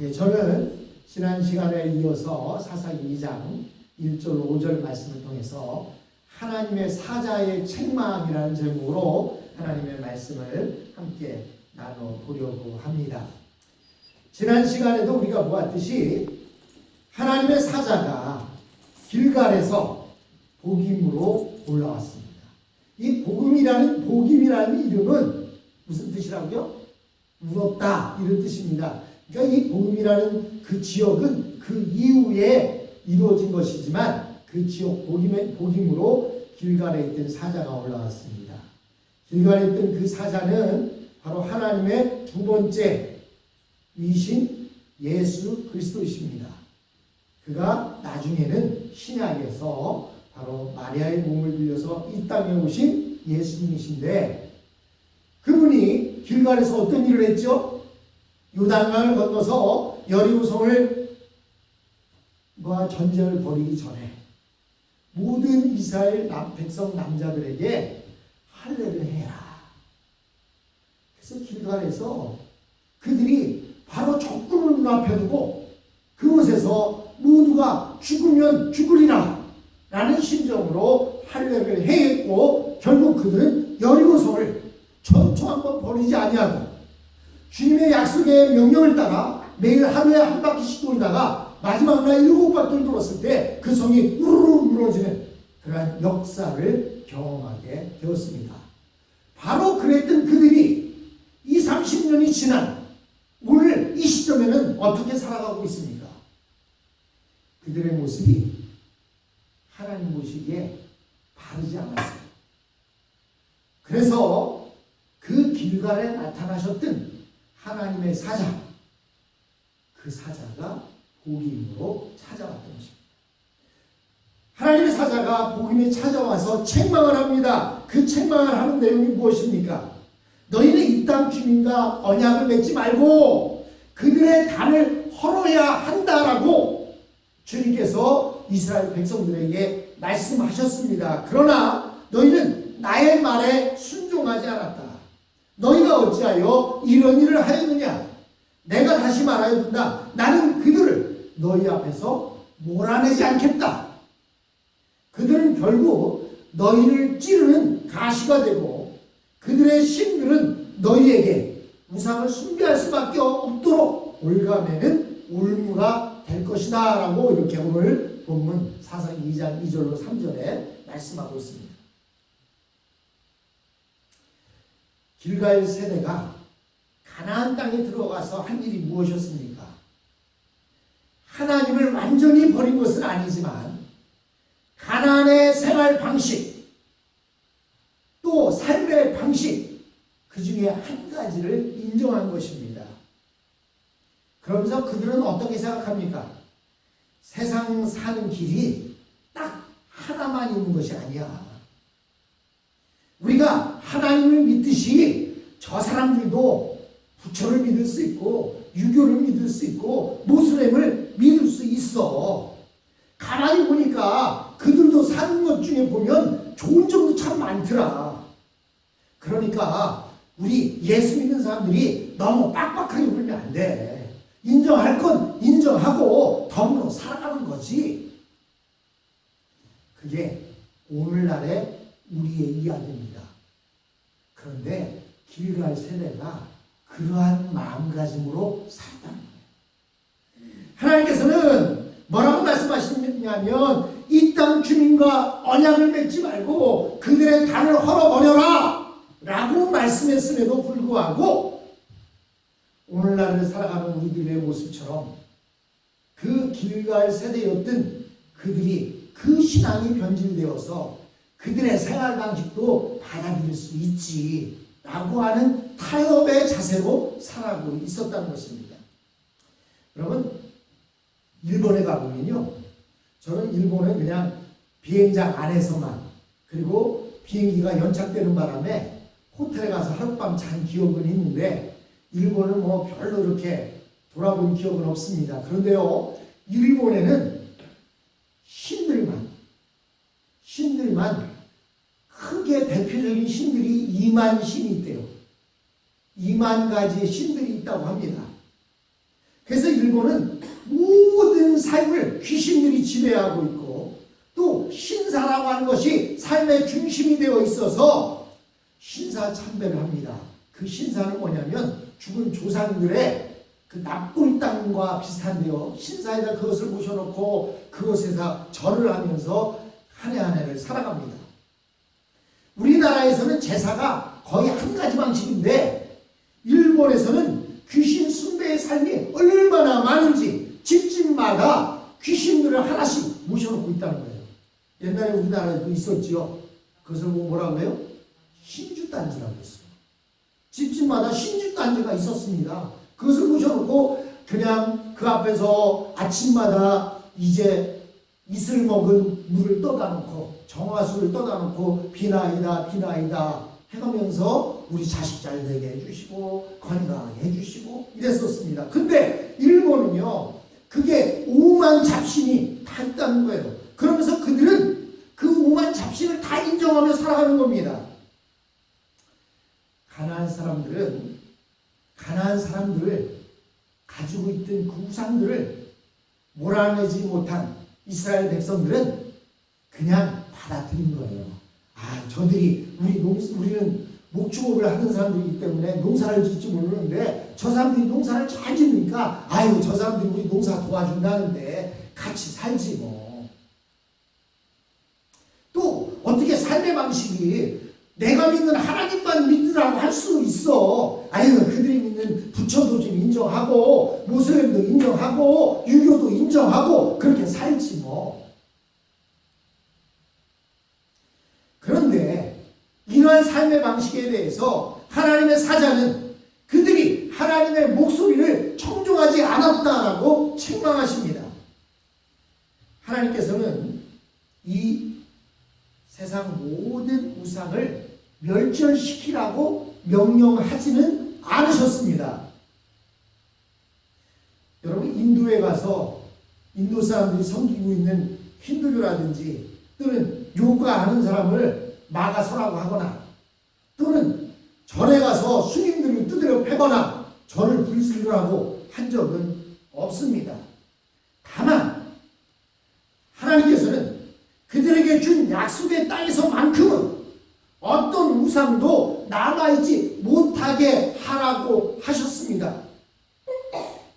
예, 저는 지난 시간에 이어서 사사기 2장 1절 5절 말씀을 통해서 하나님의 사자의 책망이라는 제목으로 하나님의 말씀을 함께 나눠보려고 합니다. 지난 시간에도 우리가 보았듯이 하나님의 사자가 길갈에서 복임으로 올라왔습니다. 이 복임이라는 이름은 무슨 뜻이라고요? 무섭다 이런 뜻입니다. 그러니까 이 복임이라는 그 지역은 그 이후에 이루어진 것이지만 그 지역 복임으로 길갈에 있던 사자가 올라왔습니다. 길갈에 있던 그 사자는 바로 하나님의 두 번째 위신 예수 그리스도이십니다. 그가 나중에는 신약에서 바로 마리아의 몸을 빌려서 이 땅에 오신 예수님이신데, 그분이 길갈에서 어떤 일을 했죠? 요단강을 건너서 여리고성을 전쟁을 벌이기 전에 모든 이스라엘 백성 남자들에게 할례를 해라. 그래서 길갈에서 그들이 바로 적군을 눈앞에 두고 그곳에서 모두가 죽으면 죽으리라 라는 심정으로 할례를 해했고, 결국 그들은 여리고성을 전투 한번 벌이지 아니하고 주님의 약속의 명령을 따라 매일 하루에 한 바퀴씩 돌다가 마지막 날 7바퀴를 돌았을 때 그 성이 우르르 무너지는 그러한 역사를 경험하게 되었습니다. 바로 그랬던 그들이 20-30년이 지난 오늘 이 시점에는 어떻게 살아가고 있습니까? 그들의 모습이 하나님 보시기에 바르지 않았어요. 그래서 그 길갈에 나타나셨던 하나님의 사자, 그 사자가 복임으로 찾아왔던 것입니다. 하나님의 사자가 복임에 찾아와서 책망을 합니다. 그 책망을 하는 내용이 무엇입니까? 너희는 이 땅 주민과 언약을 맺지 말고 그들의 단을 헐어야 한다라고 주님께서 이스라엘 백성들에게 말씀하셨습니다. 그러나 너희는 나의 말에 순종하지 않았다. 너희가 어찌하여 이런 일을 하였느냐? 내가 다시 말하여 둔다. 나는 그들을 너희 앞에서 몰아내지 않겠다. 그들은 결국 너희를 찌르는 가시가 되고 그들의 신들은 너희에게 우상을 숭배할 수밖에 없도록 올가매는 올무가 될 것이다 라고 이렇게 오늘 본문 사사기 2장 2절로 3절에 말씀하고 있습니다. 길갈 세대가 가나안 땅에 들어가서 한 일이 무엇이었습니까? 하나님을 완전히 버린 것은 아니지만 가나안의 생활 방식, 또 삶의 방식, 그 중에 한 가지를 인정한 것입니다. 그러면서 그들은 어떻게 생각합니까? 세상 사는 길이 딱 하나만 있는 것이 아니야. 우리가 하나님을 믿듯이 저 사람들도 부처를 믿을 수 있고 유교를 믿을 수 있고 모슬렘을 믿을 수 있어. 가만히 보니까 그들도 사는 것 중에 보면 좋은 점도 참 많더라. 그러니까 우리 예수 믿는 사람들이 너무 빡빡하게 울면 안 돼. 인정할 건 인정하고 덤으로 살아가는 거지. 그게 오늘날의 우리의 이야기입니다. 그런데 길갈 세대가 그러한 마음가짐으로 살았다는 거예요. 하나님께서는 뭐라고 말씀하시냐면 이 땅 주민과 언약을 맺지 말고 그들의 단을 헐어버려라 라고 말씀했음에도 불구하고 오늘날을 살아가는 우리들의 모습처럼 그 길갈 세대였던 그들이 그 신앙이 변질되어서 그들의 생활 방식도 받아들일 수 있지 라고 하는 타협의 자세로 살아가고 있었다는 것입니다. 여러분, 일본에 가보면요, 저는 일본에 그냥 비행장 안에서만, 그리고 비행기가 연착되는 바람에 호텔에 가서 하룻밤 잔 기억은 있는데 일본은 뭐 별로 이렇게 돌아본 기억은 없습니다. 그런데요, 일본에는 신들만 크게 대표적인 신들이 2만 신이 있대요. 2만 가지의 신들이 있다고 합니다. 그래서 일본은 모든 삶을 귀신들이 지배하고 있고 또 신사라고 하는 것이 삶의 중심이 되어 있어서 신사참배를 합니다. 그 신사는 뭐냐면 죽은 조상들의 그 납골 땅과 비슷한데요. 신사에다 그것을 모셔놓고 그곳에서 절을 하면서 한 해 한 해를 살아갑니다. 우리나라에서는 제사가 거의 한 가지 방식인데 일본에서는 귀신 숭배의 삶이 얼마나 많은지 집집마다 귀신들을 하나씩 모셔놓고 있다는 거예요. 옛날에 우리나라에도 있었지요. 그것을 뭐라고 해요? 신주단지라고 했어요. 집집마다 신주단지가 있었습니다. 그것을 모셔놓고 그냥 그 앞에서 아침마다 이제 이슬 먹은 물을 떠다 놓고 정화수를 떠다 놓고 비나이다 비나이다 해가면서 우리 자식 잘 되게 해주시고 건강하게 해주시고 이랬었습니다. 근데 일본은요 그게 오만 잡신이 다 있다는 거예요. 그러면서 그들은 그 오만 잡신을 다 인정하며 살아가는 겁니다. 가나안 사람들을 가지고 있던 그 우상들을 몰아내지 못한 이스라엘 백성들은 그냥 받아들인 거예요. 아, 저들이 우리는 목축업을 하는 사람들이기 때문에 농사를 짓지 모르는데 저 사람들이 농사를 잘 짓으니까 아유 저 사람들이 우리 농사 도와준다는데 같이 살지 뭐. 또 어떻게 삶의 방식이 내가 믿는 하나님만 믿으라고 할 수 있어. 아유 그들이 믿는 부처도 좀 인정하고 모슬렘도 인정하고 유교도 인정하고 그렇게 살지 뭐. 그런데 이러한 삶의 방식에 대해서 하나님의 사자는 그들이 하나님의 목소리를 청종하지 않았다라고 책망하십니다. 하나님께서는 이 세상 모든 우상을 멸절시키라고 명령하지는 않으셨습니다. 여러분 인도에 가서 인도 사람들이 섬기고 있는 힌두교라든지 또는 요가하는 사람을 막아서라고 하거나 또는 절에 가서 스님들을 두드려 패거나 절을 불순하고 한 적은 없습니다. 다만 하나님께서는 그들에게 준 약속의 땅에서만큼은 어떤 우상도 남아있지 못하게 하라고 하셨습니다.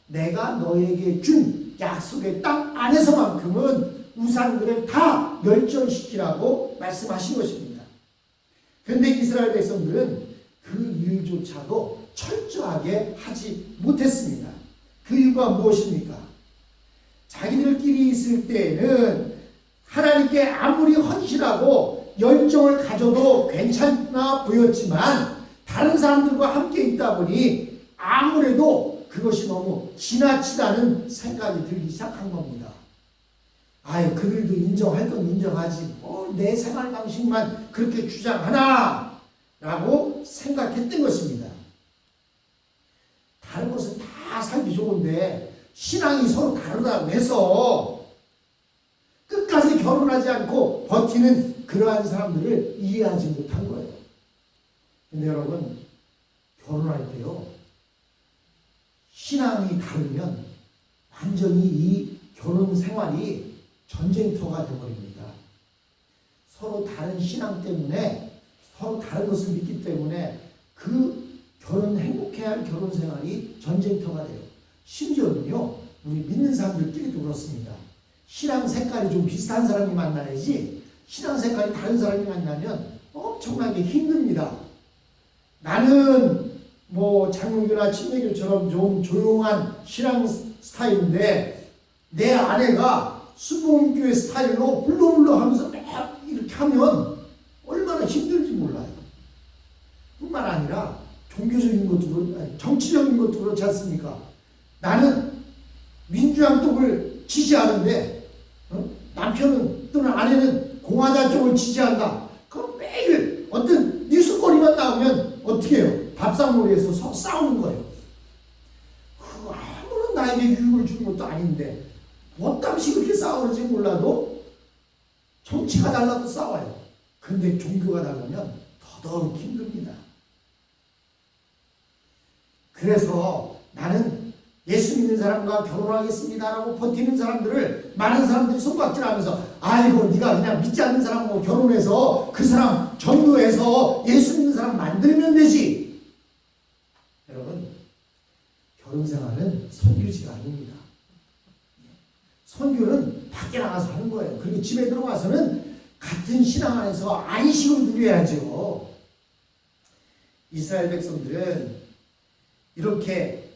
내가 너에게 준 약속의 땅 안에서만큼은 우상들을 다 멸절시키라고 말씀하신 것입니다. 그런데 이스라엘 백성들은 그 일조차도 철저하게 하지 못했습니다. 그 이유가 무엇입니까? 자기들끼리 있을 때에는 하나님께 아무리 헌신하고 열정을 가져도 괜찮아 보였지만 다른 사람들과 함께 있다 보니 아무래도 그것이 너무 지나치다는 생각이 들기 시작한 겁니다. 아유 그들도 인정할 건 인정하지 뭐 내 생활 방식만 그렇게 주장하나 라고 생각했던 것입니다. 다른 것은 다 살기 좋은데 신앙이 서로 다르다고 해서 끝까지 결혼하지 않고 버티는 그러한 사람들을 이해하지 못한 거예요. 근데 여러분 결혼할 때요 신앙이 다르면 완전히 이 결혼 생활이 전쟁터가 되어버립니다. 서로 다른 신앙 때문에 서로 다른 것을 믿기 때문에 그 행복해야 할 결혼 생활이 전쟁터가 돼요. 심지어는요 우리 믿는 사람들끼리도 그렇습니다. 신앙 색깔이 좀 비슷한 사람이 만나야지 신앙 색깔이 다른 사람이 만나면 엄청나게 힘듭니다. 나는 뭐 장로교나 침례교처럼 좀 조용한 신앙 스타일인데 내 아내가 수봉교회 스타일로 불러불러 하면서 막 이렇게 하면 얼마나 힘들지 몰라요. 뿐만 아니라 종교적인 것도 정치적인 것도 그렇지 않습니까? 나는 민주당 쪽을 지지하는데 남편은 또는 아내는 공화당 쪽을 지지한다. 그럼 매일 어떤 뉴스거리만 나오면 어떻게 해요? 밥상머리에서 싸우는 거예요. 아무런 나에게 유익을 주는 것도 아닌데 어땀시 그렇게 싸우는지 몰라도 정치가 달라도 싸워요. 근데 종교가 다르면 더더욱 힘듭니다. 그래서 나는 예수 믿는 있는 사람과 결혼하겠습니다라고 버티는 사람들을 많은 사람들이 손가락질하면서 아이고 네가 그냥 믿지 않는 사람하고 결혼해서 그 사람 전도해서 예수 믿는 사람 만들면 되지. 여러분, 결혼 생활은 선교지가 아닙니다. 선교는 밖에 나가서 하는 거예요. 그리고 집에 들어가서는 같은 신앙 안에서 안식을 누려야죠. 이스라엘 백성들은 이렇게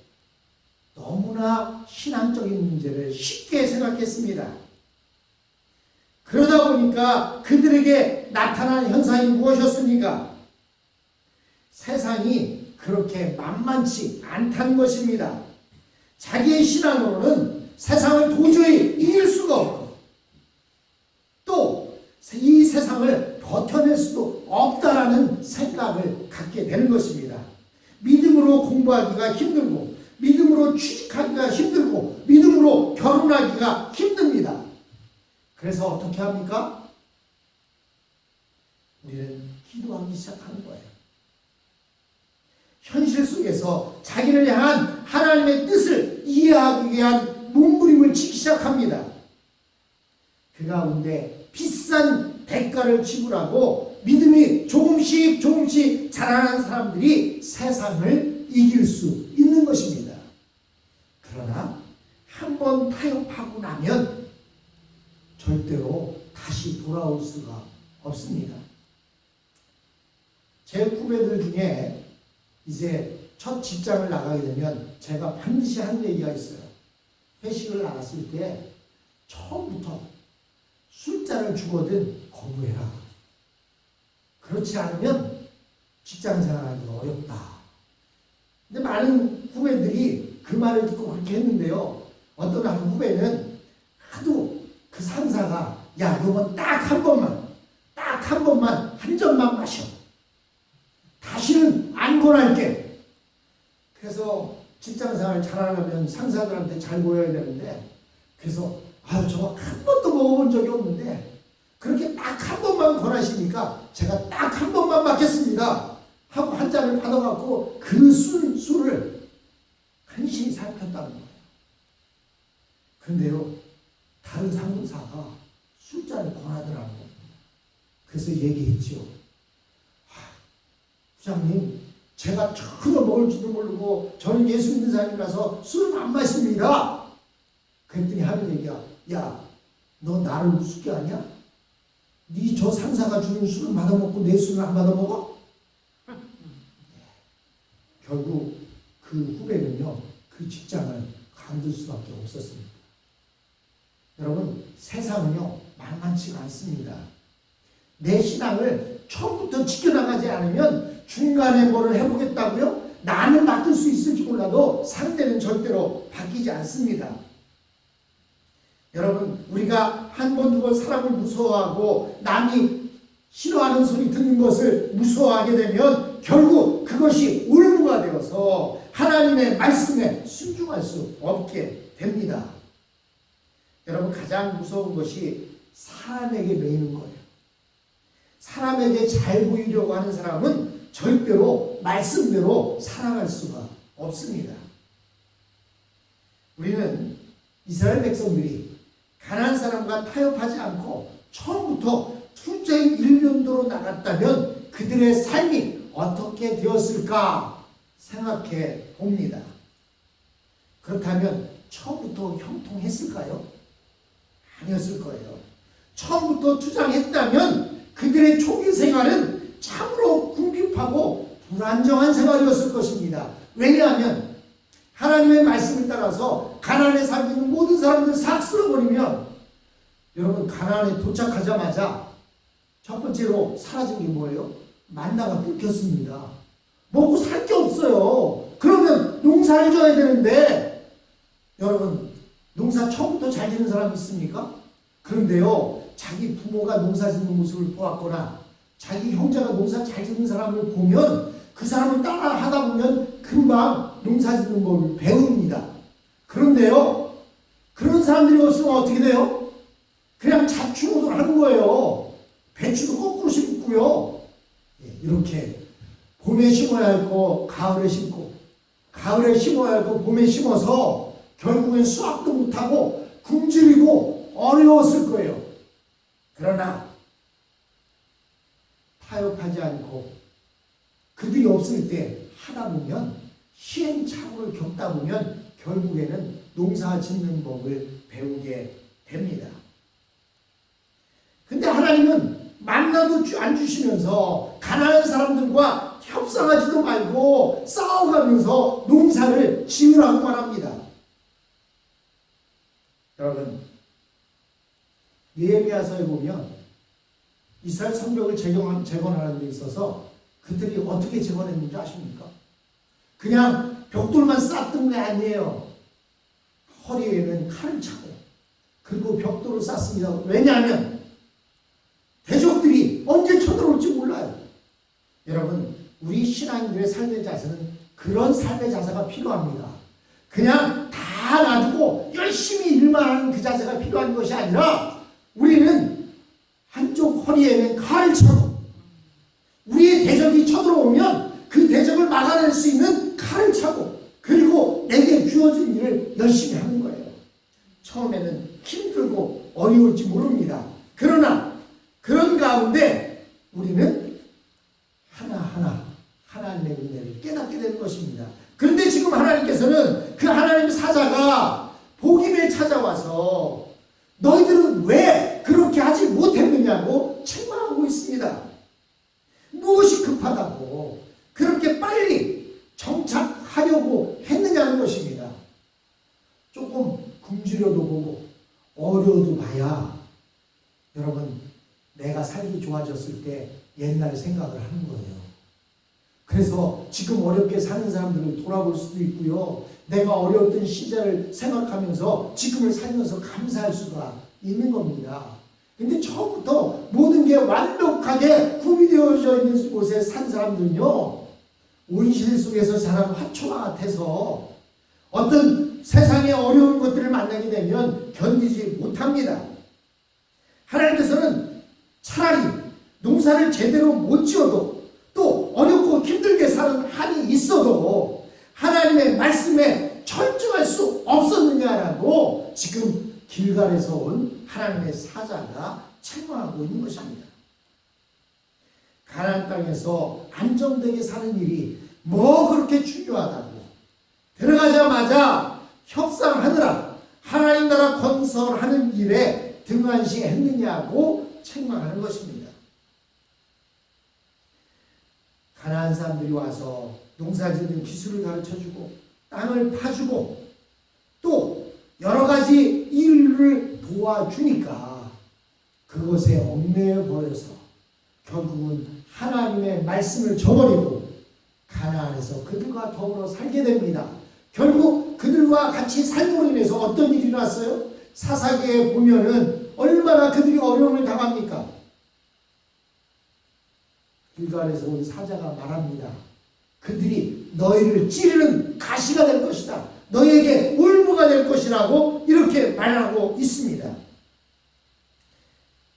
너무나 신앙적인 문제를 쉽게 생각했습니다. 그러다 보니까 그들에게 나타난 현상이 무엇이었습니까? 세상이 그렇게 만만치 않다는 것입니다. 자기의 신앙으로는 세상을 도저히 이길 수가 없고 또 이 세상을 버텨낼 수도 없다라는 생각을 갖게 되는 것입니다. 믿음으로 공부하기가 힘들고 믿음으로 취직하기가 힘들고 믿음으로 결혼하기가 힘듭니다. 그래서 어떻게 합니까? 우리는 기도하기 시작하는 거예요. 현실 속에서 자기를 향한 하나님의 뜻을 이해하기 위한 몸부림을 치기 시작합니다. 그 가운데 비싼 대가를 지불하고 믿음이 조금씩 자라는 사람들이 세상을 이길 수 있는 것입니다. 그러나 한번 타협하고 나면 절대로 다시 돌아올 수가 없습니다. 제 후배들 중에 이제 첫 직장을 나가게 되면 제가 반드시 하는 얘기가 있어요. 회식을 나갔을 때 처음부터 술잔을 주거든 거부해라. 그렇지 않으면 직장 생활하기가 어렵다. 근데 많은 후배들이 그 말을 듣고 그렇게 했는데요. 어떤 한 후배는 하도 그 상사가 야, 이번 딱 한 번만 한 잔만 마셔. 다시는 안 권할게. 그래서 직장생활 잘하려면 상사들한테 잘 보여야 되는데 그래서 아유 저거 한 번도 먹어본 적이 없는데 그렇게 딱 한 번만 권하시니까 제가 딱 한 번만 맡겠습니다 하고 한 잔을 받아갖고 그 술을 간신히 삼켰다는 거예요. 그런데요 다른 상사가 술잔을 권하더라고요. 그래서 얘기했죠. 부장님, 제가 전혀 먹을지도 모르고 저는 예수 믿는 사람이라서 술은 안 마십니다. 그랬더니 하는 얘기야. 야, 너 나를 우습게 하냐? 네 저 상사가 주는 술을 받아먹고 내 술을 안 받아먹어? 결국 그 후배는요. 그 직장을 관둘 수밖에 없었습니다. 여러분, 세상은요. 만만치가 않습니다. 내 신앙을 처음부터 지켜나가지 않으면 중간에 뭐를 해보겠다고요? 나는 바뀔 수 있을지 몰라도 상대는 절대로 바뀌지 않습니다. 여러분, 우리가 한 번, 두 번 사람을 무서워하고 남이 싫어하는 소리 듣는 것을 무서워하게 되면 결국 그것이 올무가 되어서 하나님의 말씀에 순종할 수 없게 됩니다. 여러분, 가장 무서운 것이 사람에게 매이는 거예요. 사람에게 잘 보이려고 하는 사람은 절대로 말씀대로 살아갈 수가 없습니다. 우리는 이스라엘 백성들이 가나안 사람과 타협하지 않고 처음부터 투쟁 일변도로 나갔다면 그들의 삶이 어떻게 되었을까 생각해 봅니다. 그렇다면 처음부터 형통했을까요? 아니었을 거예요. 처음부터 투쟁했다면 그들의 초기 생활은 참으로 궁핍하고 불안정한 생활이었을 것입니다. 왜냐하면 하나님의 말씀을 따라서 가나안에 살고 있는 모든 사람들 싹 쓸어버리면 여러분 가나안에 도착하자마자 첫 번째로 사라진 게 뭐예요? 만나가 끊겼습니다. 먹고 살 게 없어요. 그러면 농사를 져야 되는데 여러분 농사 처음부터 잘 지는 사람 있습니까? 그런데요 자기 부모가 농사 짓는 모습을 보았거나 자기 형제가 농사 잘 짓는 사람을 보면 그 사람을 따라 하다 보면 금방 농사 짓는 법을 배웁니다. 그런데요 그런 사람들이 없으면 어떻게 돼요? 그냥 자충우돌 하는 거예요. 배추도 거꾸로 심고요. 이렇게 봄에 심어야 할 거 가을에 심고 가을에 심어야 할 거 봄에 심어서 결국엔 수학도 못하고 굶주리고 어려웠을 거예요. 그러나 타협하지 않고 그들이 없을 때 하다 보면 시행착오를 겪다 보면 결국에는 농사 짓는 법을 배우게 됩니다. 근데 하나님은 만나도 안 주시면서 가난한 사람들과 협상하지도 말고 싸워가면서 농사를 지으라고 말합니다. 여러분, 느헤미야서에 보면 이스라엘 성벽을 재건하는 데 있어서 그들이 어떻게 재건했는지 아십니까? 그냥 벽돌만 쌓던 게 아니에요. 허리에는 칼을 차고 그리고 벽돌을 쌓습니다. 왜냐하면 대적들이 언제 쳐들어올지 몰라요. 여러분, 우리 신앙인들의 삶의 자세는 그런 삶의 자세가 필요합니다. 그냥 다 놔두고 열심히 일만 하는 그 자세가 필요한 것이 아니라 우리는 한쪽 허리에는 칼을 차고 우리의 대적이 쳐들어오면 그 대적을 막아낼 수 있는 칼을 차고 그리고 내게 주어진 일을 열심히 하는 거예요. 처음에는 힘들고 어려울지 모릅니다. 그러나 그런 가운데 우리는 하나하나 하나님의 은혜를 깨닫게 되는 것입니다. 그런데 지금 하나님께서는 그 하나님의 사자가 복임에 찾아와서 너희들은 왜 그렇게 하지 못했느냐고 책망하고 있습니다. 무엇이 급하다고 그렇게 빨리 정착하려고 했느냐는 것입니다. 조금 굶주려도 보고 어려워도 봐야 여러분 내가 살기 좋아졌을 때 옛날 생각을 하는 거예요. 그래서 지금 어렵게 사는 사람들을 돌아볼 수도 있고요. 내가 어려웠던 시절을 생각하면서 지금을 살면서 감사할 수가 있는 겁니다. 근데 처음부터 모든 게 완벽하게 구비되어져 있는 곳에 산 사람들은요, 온실 속에서 자란 화초와 같아서 어떤 세상의 어려운 것들을 만나게 되면 견디지 못합니다. 하나님께서는 차라리 농사를 제대로 못 지어도 또 어렵고 힘들게 사는 한이 있어도 하나님의 말씀에 철저할 수 없었느냐라고 지금 길갈에서 온 하나님의 사자가 책망하고 있는 것입니다. 가나안 땅에서 안정되게 사는 일이 뭐 그렇게 중요하다고 들어가자마자 협상하느라 하나님 나라 건설하는 일에 등한시했느냐고 책망하는 것입니다. 가나안 사람들이 와서 농사짓는 기술을 가르쳐주고 땅을 파주고 또 여러 가지 일을 도와주니까 그것에 얽매여 버려서 결국은 하나님의 말씀을 저버리고 가나안에서 그들과 더불어 살게 됩니다. 결국 그들과 같이 삶으로 인해서 어떤 일이 일어났어요? 사사기에 보면은 얼마나 그들이 어려움을 당합니까? 길갈에서 온 사자가 말합니다. 그들이 너희를 찌르는 가시가 될 것이다. 너희에게 울무가 될 것이라고 이렇게 말하고 있습니다.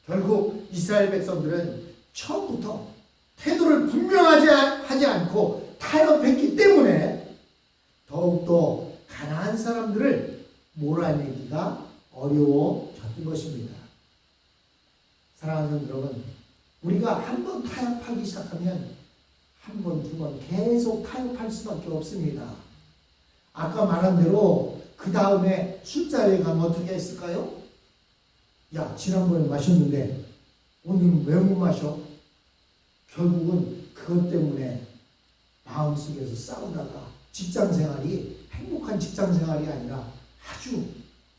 결국 이스라엘 백성들은 처음부터 태도를 분명하지 않고 타협했기 때문에 더욱더 가나안 사람들을 몰아내기가 어려워졌던 것입니다. 사랑하는 여러분, 우리가 한번 타협하기 시작하면 한 번, 두 번 계속 타협할 수밖에 없습니다. 아까 말한 대로 그 다음에 술자리에 가면 어떻게 했을까요? 야, 지난번에 마셨는데 오늘은 왜 못 마셔? 결국은 그것 때문에 마음속에서 싸우다가 직장생활이 행복한 직장생활이 아니라 아주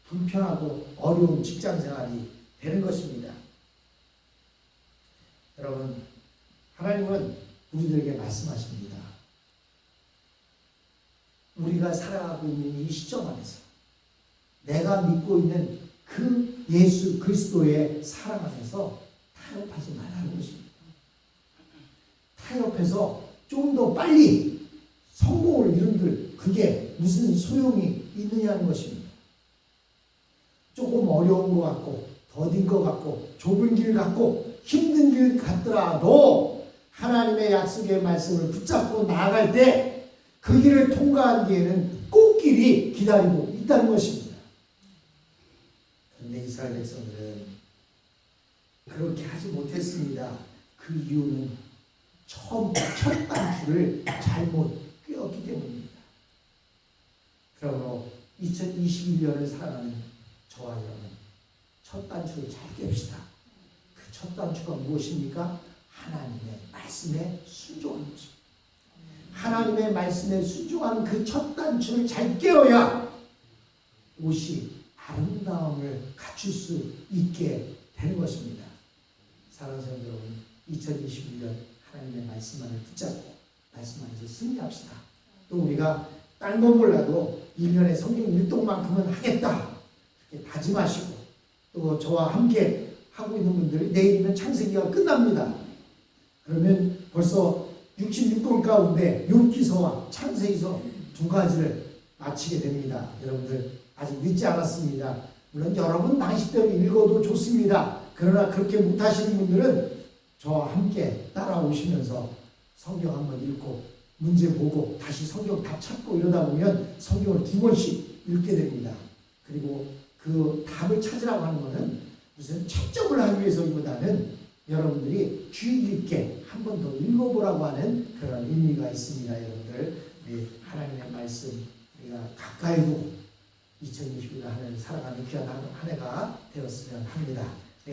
불편하고 어려운 직장생활이 되는 것입니다. 여러분, 하나님은 우리들에게 말씀하십니다. 우리가 살아가고 있는 이 시점 안에서 내가 믿고 있는 그 예수 그리스도의 사랑 안에서 타협하지 말라는 것입니다. 타협해서 좀 더 빨리 성공을 이룬들 그게 무슨 소용이 있느냐는 것입니다. 조금 어려운 것 같고 더딘 것 같고 좁은 길 같고 힘든 길 같더라도 하나님의 약속의 말씀을 붙잡고 나아갈 때 그 길을 통과한 뒤에는 꽃길이 기다리고 있다는 것입니다. 그런데 이스라엘 백성들은 그렇게 하지 못했습니다. 그 이유는 첫 단추를 잘못 꿰었기 때문입니다. 그러므로 2021년을 살아가는 저와 여러분, 첫 단추를 잘 깹시다. 그 첫 단추가 무엇입니까? 하나님의 말씀에 순종하는 것입니다. 하나님의 말씀에 순종하는 그 첫 단추를 잘 깨어야 옷이 아름다움을 갖출 수 있게 되는 것입니다. 사랑하는 성도 여러분, 2021년 하나님의 말씀만을 붙잡고 말씀 안에서 승리합시다. 또 우리가 딴 건 몰라도 1년에 성경 일독만큼은 하겠다 이렇게 다짐하시고, 또 저와 함께 하고 있는 분들 내일이면 창세기가 끝납니다. 그러면 벌써 66권 가운데 욥기서와 창세기서 두 가지를 마치게 됩니다. 여러분들 아직 늦지 않았습니다. 물론 여러분 방식대로 읽어도 좋습니다. 그러나 그렇게 못하시는 분들은 저와 함께 따라오시면서 성경 한번 읽고 문제 보고 다시 성경 답 찾고 이러다 보면 성경을 2번씩 읽게 됩니다. 그리고 그 답을 찾으라고 하는 것은 무슨 채점을 하기 위해서보다는 여러분들이 주의 깊게 한 번 더 읽어보라고 하는 그런 의미가 있습니다. 여러분들, 우리 하나님의 말씀 우리가 가까이 두고 2021년 한 해를 살아가는 귀한 한 해가 되었으면 합니다.